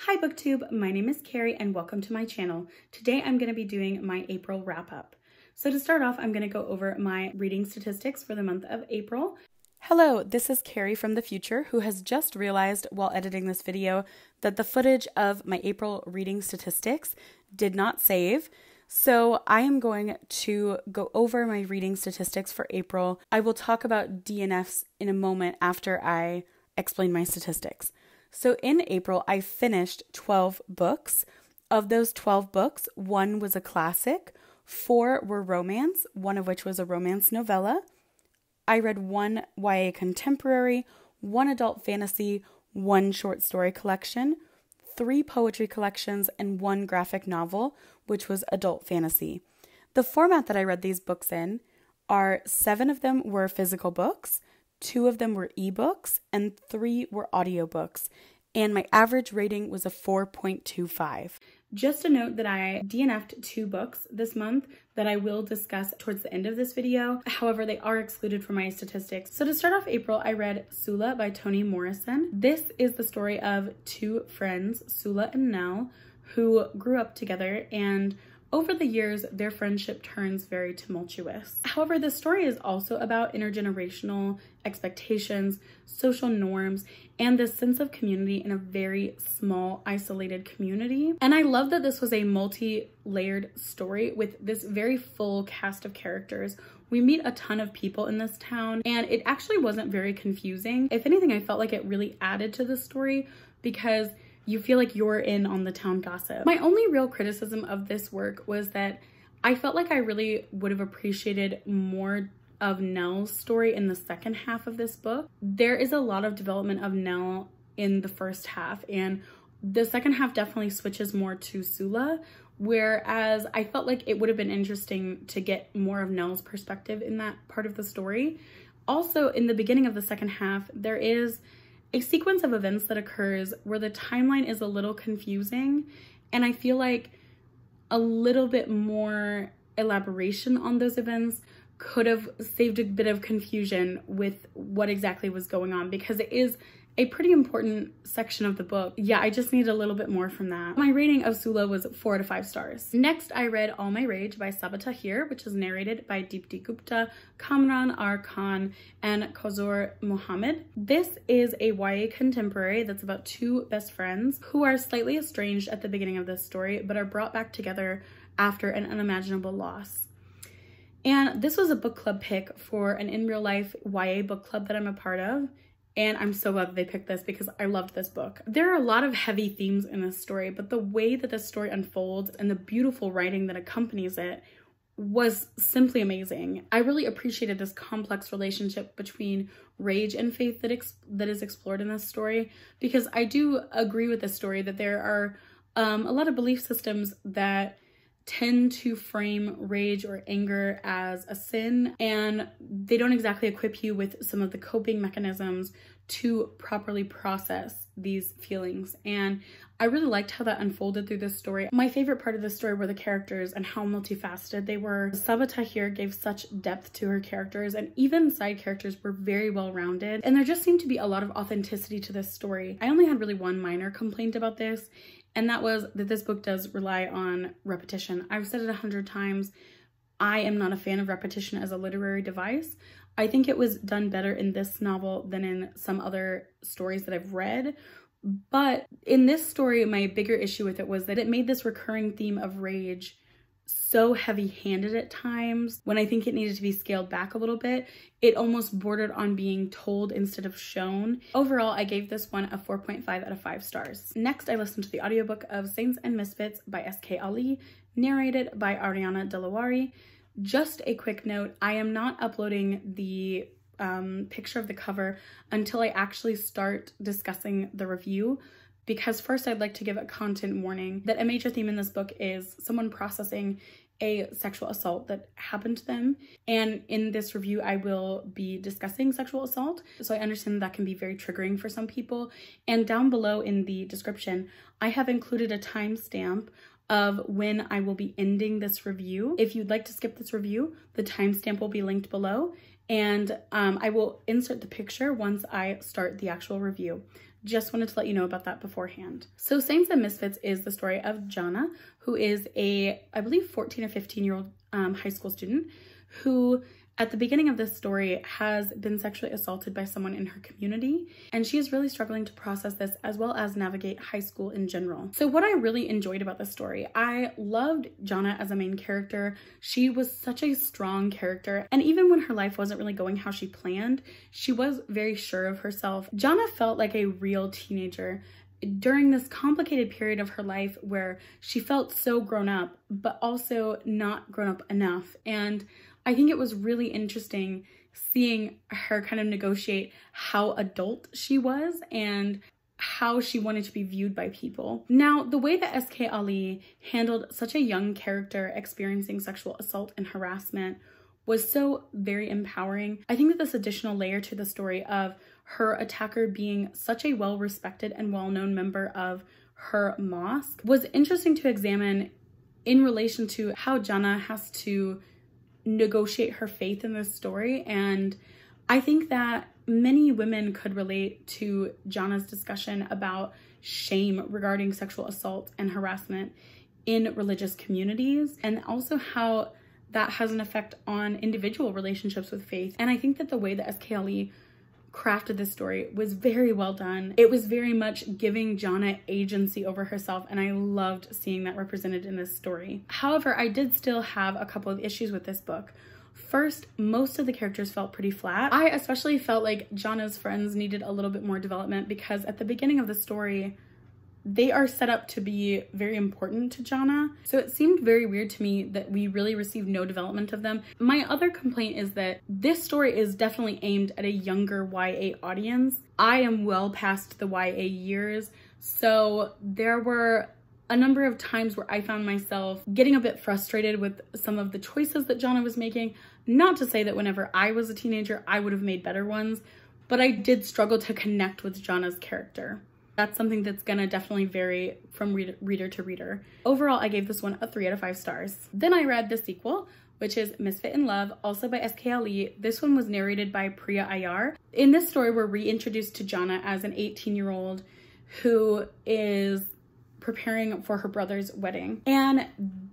Hi BookTube, my name is Carrie and welcome to my channel. Today I'm going to be doing my April wrap-up. So to start off, I'm going to go over my reading statistics for the month of April. Hello, this is Carrie from the future who has just realized while editing this video that the footage of my April reading statistics did not save. So I am going to go over my reading statistics for April. I will talk about DNFs in a moment after I explain my statistics. So in April, I finished 12 books. Of those 12 books, 1 was a classic, 4 were romance, one of which was a romance novella. I read 1 YA contemporary, 1 adult fantasy, 1 short story collection, 3 poetry collections, and 1 graphic novel, which was adult fantasy. The format that I read these books in are 7 of them were physical books, 2 of them were ebooks, and 3 were audiobooks, and my average rating was a 4.25. Just a note that I DNF'd 2 books this month that I will discuss towards the end of this video. However, they are excluded from my statistics. So to start off April, I read Sula by Toni Morrison. This is the story of 2 friends, Sula and Nell, who grew up together, and over the years, their friendship turns very tumultuous. However, the story is also about intergenerational expectations, social norms, and this sense of community in a very small, isolated community. And I love that this was a multi-layered story with this very full cast of characters. We meet a ton of people in this town, and it actually wasn't very confusing. If anything, I felt like it really added to the story because you feel like you're in on the town gossip. My only real criticism of this work was that I felt like I really would have appreciated more of Nell's story in the second half of this book. There is a lot of development of Nell in the first half, and the second half definitely switches more to Sula, whereas I felt like it would have been interesting to get more of Nell's perspective in that part of the story. Also, in the beginning of the second half, there is a sequence of events that occurs where the timeline is a little confusing, and I feel like a little bit more elaboration on those events could have saved a bit of confusion with what exactly was going on, because it is a pretty important section of the book. Yeah, I just need a little bit more from that. My rating of Sula was 4 out of 5 stars. Next, I read All My Rage by Sabaa Tahir, which is narrated by Deepti Gupta, Kamran Khan, and Kausar Mohammed. This is a YA contemporary that's about 2 best friends who are slightly estranged at the beginning of this story, but are brought back together after an unimaginable loss. And this was a book club pick for an in real life YA book club that I'm a part of. And I'm so glad that they picked this because I loved this book. There are a lot of heavy themes in this story, but the way that this story unfolds and the beautiful writing that accompanies it was simply amazing. I really appreciated this complex relationship between rage and faith that is explored in this story, because I do agree with this story that there are a lot of belief systems that tend to frame rage or anger as a sin, and they don't exactly equip you with some of the coping mechanisms to properly process these feelings. And I really liked how that unfolded through this story. My favorite part of this story were the characters and how multifaceted they were. Sabaa Tahir gave such depth to her characters, and even side characters were very well rounded, and there just seemed to be a lot of authenticity to this story. I only had really one minor complaint about this, and that was that this book does rely on repetition. I've said it 100 times. I am not a fan of repetition as a literary device. I think it was done better in this novel than in some other stories that I've read. But in this story, my bigger issue with it was that it made this recurring theme of rage so heavy-handed at times. When I think it needed to be scaled back a little bit, it almost bordered on being told instead of shown. Overall, I gave this one a 4.5 out of 5 stars. Next, I listened to the audiobook of Saints and Misfits by S.K. Ali, narrated by Ariana Delawari. Just a quick note, I am not uploading the picture of the cover until I actually start discussing the review, because first I'd like to give a content warning that a major theme in this book is someone processing a sexual assault that happened to them. And in this review, I will be discussing sexual assault. So I understand that can be very triggering for some people. And down below in the description, I have included a timestamp of when I will be ending this review. If you'd like to skip this review, the timestamp will be linked below. and I will insert the picture once I start the actual review. Just wanted to let you know about that beforehand. So Saints and Misfits is the story of Jana, who is a, I believe, 14 or 15-year-old high school student who at the beginning of this story has been sexually assaulted by someone in her community, and she is really struggling to process this as well as navigate high school in general. So what I really enjoyed about this story, I loved Jana as a main character. She was such a strong character, and even when her life wasn't really going how she planned, she was very sure of herself. Jana felt like a real teenager during this complicated period of her life where she felt so grown up, but also not grown up enough. And I think it was really interesting seeing her kind of negotiate how adult she was and how she wanted to be viewed by people. Now, the way that S.K. Ali handled such a young character experiencing sexual assault and harassment was so very empowering. I think that this additional layer to the story of her attacker being such a well-respected and well-known member of her mosque was interesting to examine in relation to how Jana has to negotiate her faith in this story. And I think that many women could relate to Jana's discussion about shame regarding sexual assault and harassment in religious communities, and also how that has an effect on individual relationships with faith. And I think that the way that S.K. Ali crafted this story was very well done. It was very much giving Jana agency over herself, and I loved seeing that represented in this story. However, I did still have a couple of issues with this book. First, most of the characters felt pretty flat. I especially felt like Jana's friends needed a little bit more development, because at the beginning of the story, they are set up to be very important to Jana. So it seemed very weird to me that we really received no development of them. My other complaint is that this story is definitely aimed at a younger YA audience. I am well past the YA years, so there were a number of times where I found myself getting a bit frustrated with some of the choices that Jana was making. Not to say that whenever I was a teenager, I would have made better ones, but I did struggle to connect with Jana's character. That's something that's gonna definitely vary from reader to reader. Overall, I gave this one a 3 out of 5 stars. Then I read the sequel, which is Misfit in Love, also by S.K. Ali. This one was narrated by Priya Ayyar. In this story, we're reintroduced to Jana as an 18-year-old who is preparing for her brother's wedding. And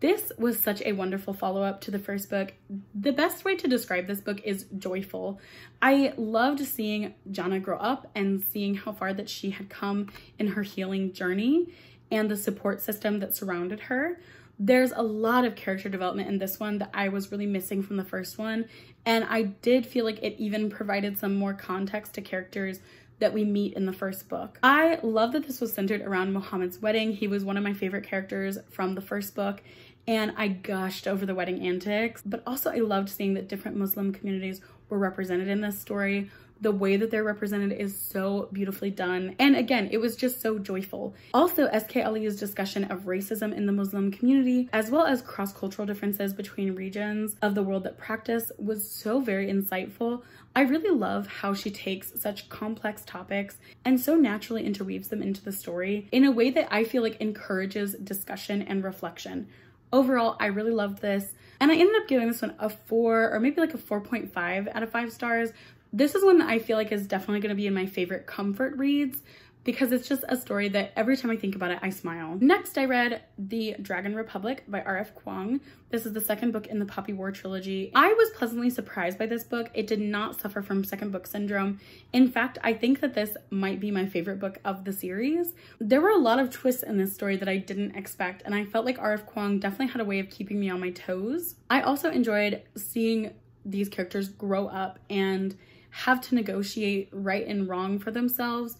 this was such a wonderful follow-up to the first book. The best way to describe this book is joyful. I loved seeing Jana grow up and seeing how far that she had come in her healing journey and the support system that surrounded her. There's a lot of character development in this one that I was really missing from the first one, and I did feel like it even provided some more context to characters that we meet in the first book. I love that this was centered around Mohammed's wedding. He was one of my favorite characters from the first book, and I gushed over the wedding antics. But also I loved seeing that different Muslim communities were represented in this story. The way that they're represented is so beautifully done. And again, it was just so joyful. Also, S.K. Ali's discussion of racism in the Muslim community, as well as cross-cultural differences between regions of the world that practice, was so very insightful. I really love how she takes such complex topics and so naturally interweaves them into the story in a way that I feel like encourages discussion and reflection. Overall, I really loved this, and I ended up giving this one a 4 or maybe like a 4.5 out of 5 stars. This is one that I feel like is definitely going to be in my favorite comfort reads, because it's just a story that every time I think about it, I smile. Next, I read The Dragon Republic by R.F. Kuang. This is the second book in the Poppy War trilogy. I was pleasantly surprised by this book. It did not suffer from second book syndrome. In fact, I think that this might be my favorite book of the series. There were a lot of twists in this story that I didn't expect, and I felt like R.F. Kuang definitely had a way of keeping me on my toes. I also enjoyed seeing these characters grow up and have to negotiate right and wrong for themselves,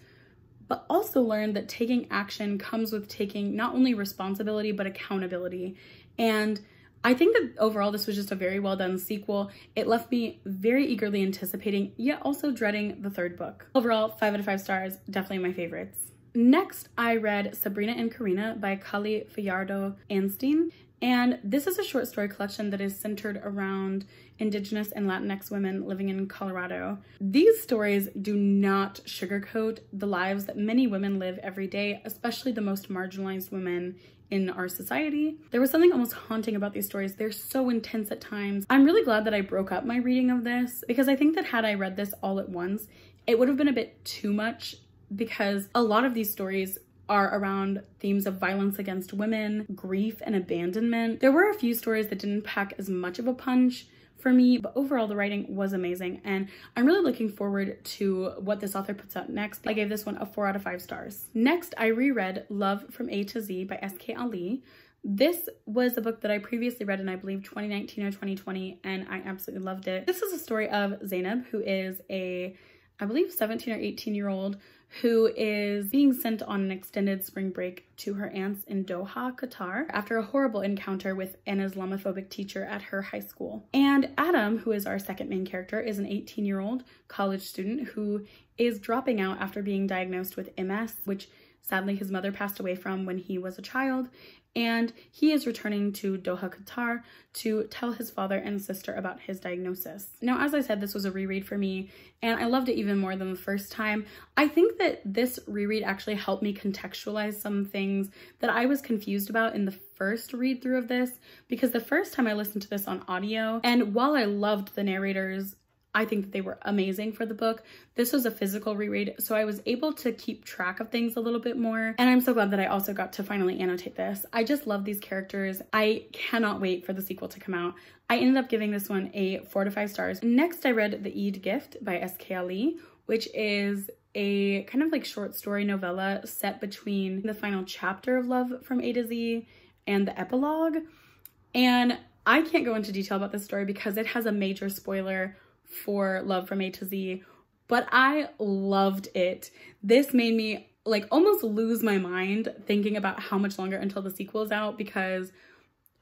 but also learn that taking action comes with taking not only responsibility, but accountability. And I think that overall, this was just a very well done sequel. It left me very eagerly anticipating, yet also dreading the third book. Overall, 5 out of 5 stars, definitely my favorites. Next, I read Sabrina and Corina by Fajardo-Anstine. And this is a short story collection that is centered around Indigenous and Latinx women living in Colorado. These stories do not sugarcoat the lives that many women live every day, especially the most marginalized women in our society. There was something almost haunting about these stories. They're so intense at times. I'm really glad that I broke up my reading of this, because I think that had I read this all at once, it would have been a bit too much, because a lot of these stories are around themes of violence against women, grief, and abandonment. There were a few stories that didn't pack as much of a punch for me, but overall the writing was amazing, and I'm really looking forward to what this author puts out next. I gave this one a 4 out of 5 stars. Next, I reread Love from A to Z by S.K. Ali. This was a book that I previously read in, I believe, 2019 or 2020, and I absolutely loved it. This is a story of Zainab, who is a, I believe, 17 or 18-year-old who is being sent on an extended spring break to her aunt's in Doha, Qatar, after a horrible encounter with an Islamophobic teacher at her high school. And Adam, who is our second main character, is an 18-year-old college student who is dropping out after being diagnosed with MS, which sadly his mother passed away from when he was a child. And he is returning to Doha, Qatar to tell his father and sister about his diagnosis. Now, as I said, this was a reread for me, and I loved it even more than the first time. I think that this reread actually helped me contextualize some things that I was confused about in the first read through of this, because the first time I listened to this on audio, and while I loved the narrators, I think that they were amazing for the book, this was a physical reread, so I was able to keep track of things a little bit more. And I'm so glad that I also got to finally annotate this. I just love these characters. I cannot wait for the sequel to come out. I ended up giving this one a 4 out of 5 stars. Next, I read The Eid Gift by S.K. Ali, which is a kind of like short story novella set between the final chapter of Love from A to Z and the epilogue. And I can't go into detail about this story because it has a major spoiler for Love from A to Z, but I loved it. This made me like almost lose my mind thinking about how much longer until the sequel is out, because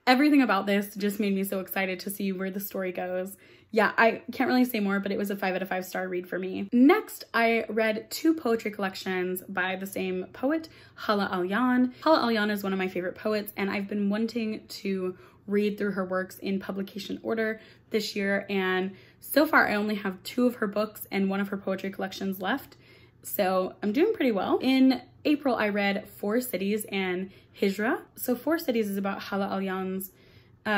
everything about this just made me so excited to see where the story goes. Yeah, I can't really say more, but it was a 5 out of 5 star read for me. Next, I read 2 poetry collections by the same poet, Hala Alyan. Hala Alyan is one of my favorite poets, and I've been wanting to read through her works in publication order this year, and so far I only have 2 of her books and 1 of her poetry collections left, so I'm doing pretty well. In April, I read 4 Cities and Hijra. So 4 Cities is about Hala Alyan's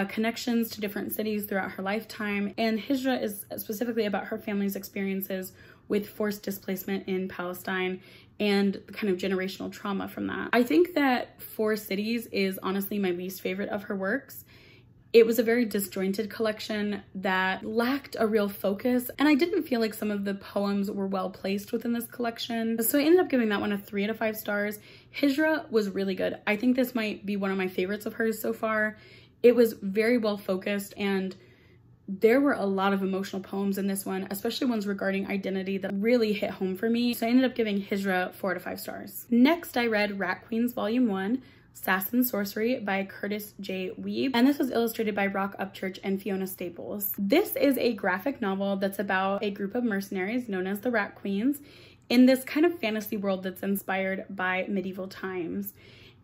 connections to different cities throughout her lifetime, and Hijra is specifically about her family's experiences with forced displacement in Palestine and the kind of generational trauma from that. I think that 4 Cities is honestly my least favorite of her works. It was a very disjointed collection that lacked a real focus, and I didn't feel like some of the poems were well placed within this collection. So I ended up giving that one a 3 out of 5 stars. Hijra was really good. I think this might be one of my favorites of hers so far. It was very well focused, and there were a lot of emotional poems in this one, especially ones regarding identity that really hit home for me. So I ended up giving Hijra 4 out of 5 stars. Next, I read Rat Queens Volume 1, Sass and Sorcery by Kurtis J. Wiebe, and this was illustrated by Rock Upchurch and Fiona Staples. This is a graphic novel that's about a group of mercenaries known as the Rat Queens in this kind of fantasy world that's inspired by medieval times.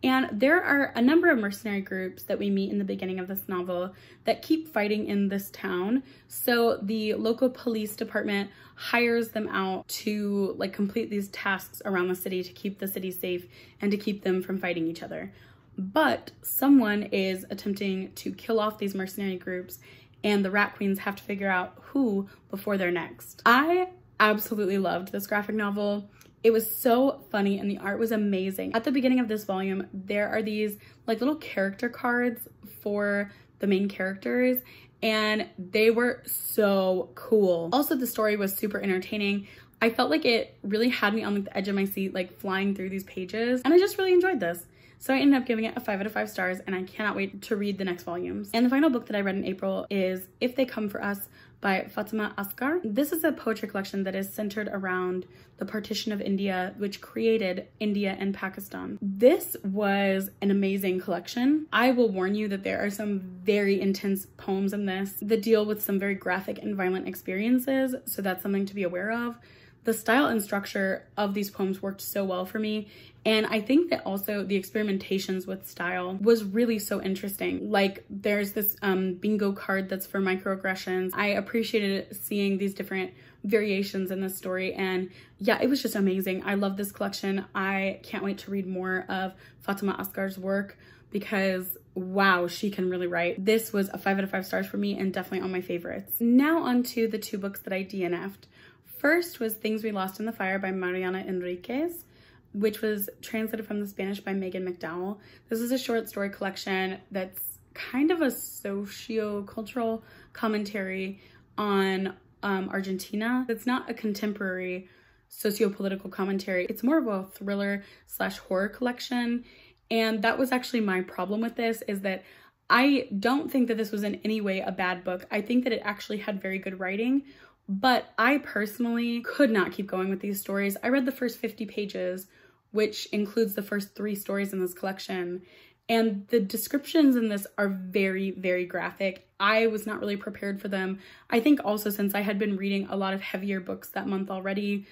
And there are a number of mercenary groups that we meet in the beginning of this novel that keep fighting in this town. So the local police department hires them out to like complete these tasks around the city to keep the city safe and to keep them from fighting each other. But someone is attempting to kill off these mercenary groups, and the Rat Queens have to figure out who before they're next. I absolutely loved this graphic novel. It was so funny and the art was amazing. At the beginning of this volume, there are these like little character cards for the main characters, and they were so cool. Also, the story was super entertaining. I felt like it really had me on like the edge of my seat, like flying through these pages, and I just really enjoyed this. So I ended up giving it a 5 out of 5 stars, and I cannot wait to read the next volumes. And the final book that I read in April is If They Come For Us by Fatima Asghar. This is a poetry collection that is centered around the partition of India, which created India and Pakistan. This was an amazing collection. I will warn you that there are some very intense poems in this that deal with some very graphic and violent experiences, so that's something to be aware of. The style and structure of these poems worked so well for me. And I think that also the experimentations with style was really so interesting. Like there's this bingo card that's for microaggressions. I appreciated seeing these different variations in this story, and yeah, it was just amazing. I love this collection. I can't wait to read more of Fatima Asghar's work because wow, she can really write. This was a 5 out of 5 stars for me and definitely on my favorites. Now on to the 2 books that I DNF'd. First was Things We Lost in the Fire by Mariana Enriquez, which was translated from the Spanish by Megan McDowell. This is a short story collection that's kind of a socio-cultural commentary on Argentina. It's not a contemporary socio-political commentary. It's more of a thriller / horror collection. And that was actually my problem with this, is that I don't think that this was in any way a bad book. I think that it actually had very good writing, but I personally could not keep going with these stories. I read the first 50 pages, which includes the first 3 stories in this collection, and the descriptions in this are very, very graphic. I was not really prepared for them. I think also since I had been reading a lot of heavier books that month already,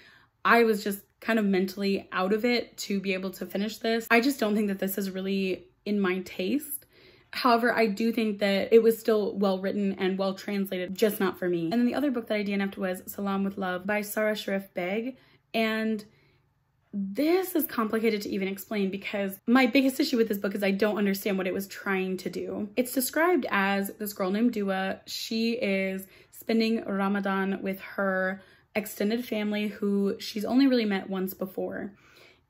I was just kind of mentally out of it to be able to finish this. I just don't think that this is really in my taste. However, I do think that it was still well written and well translated, just not for me. And then the other book that I DNF'd was Salam with Love by Sarah Sharif Beg. And this is complicated to even explain because my biggest issue with this book is I don't understand what it was trying to do. It's described as this girl named Dua. She is spending Ramadan with her extended family who she's only really met once before.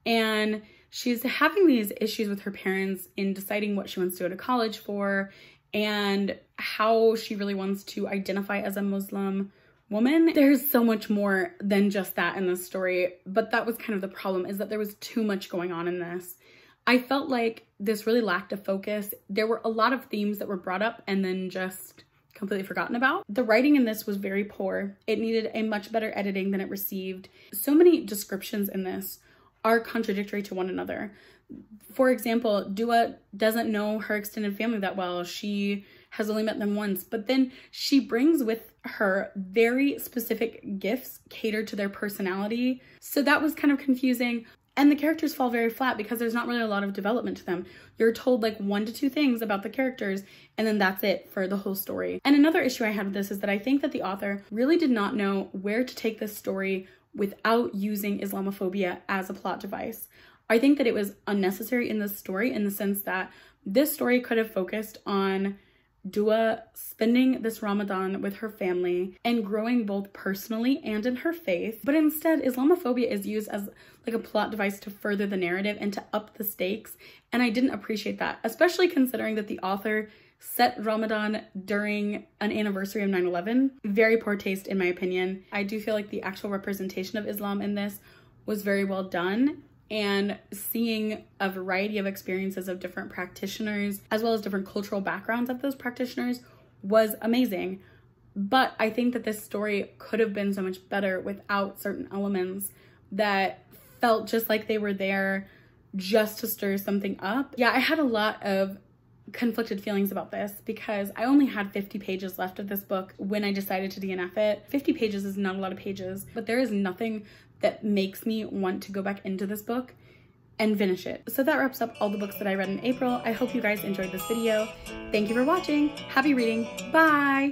And she's having these issues with her parents in deciding what she wants to go to college for and how she really wants to identify as a Muslim woman. There's so much more than just that in this story, but that was kind of the problem, is that there was too much going on in this. I felt like this really lacked a focus. There were a lot of themes that were brought up and then just completely forgotten about. The writing in this was very poor. It needed a much better editing than it received. So many descriptions in this are contradictory to one another. For example, Dua doesn't know her extended family that well. She has only met them once, but then she brings with her very specific gifts catered to their personality. So that was kind of confusing. And the characters fall very flat because there's not really a lot of development to them. You're told like 1 to 2 things about the characters, and then that's it for the whole story. And another issue I had with this is that I think that the author really did not know where to take this story without using Islamophobia as a plot device. I think that it was unnecessary in this story in the sense that this story could have focused on Dua spending this Ramadan with her family and growing both personally and in her faith, but instead Islamophobia is used as like a plot device to further the narrative and to up the stakes, and I didn't appreciate that, especially considering that the author set Ramadan during an anniversary of 9/11. Very poor taste in my opinion. I do feel like the actual representation of Islam in this was very well done, and seeing a variety of experiences of different practitioners as well as different cultural backgrounds of those practitioners was amazing. But I think that this story could have been so much better without certain elements that felt just like they were there just to stir something up. Yeah, I had a lot of conflicted feelings about this because I only had 50 pages left of this book when I decided to DNF it. 50 pages is not a lot of pages, but there is nothing that makes me want to go back into this book and finish it. So that wraps up all the books that I read in April. I hope you guys enjoyed this video. Thank you for watching. Happy reading. Bye!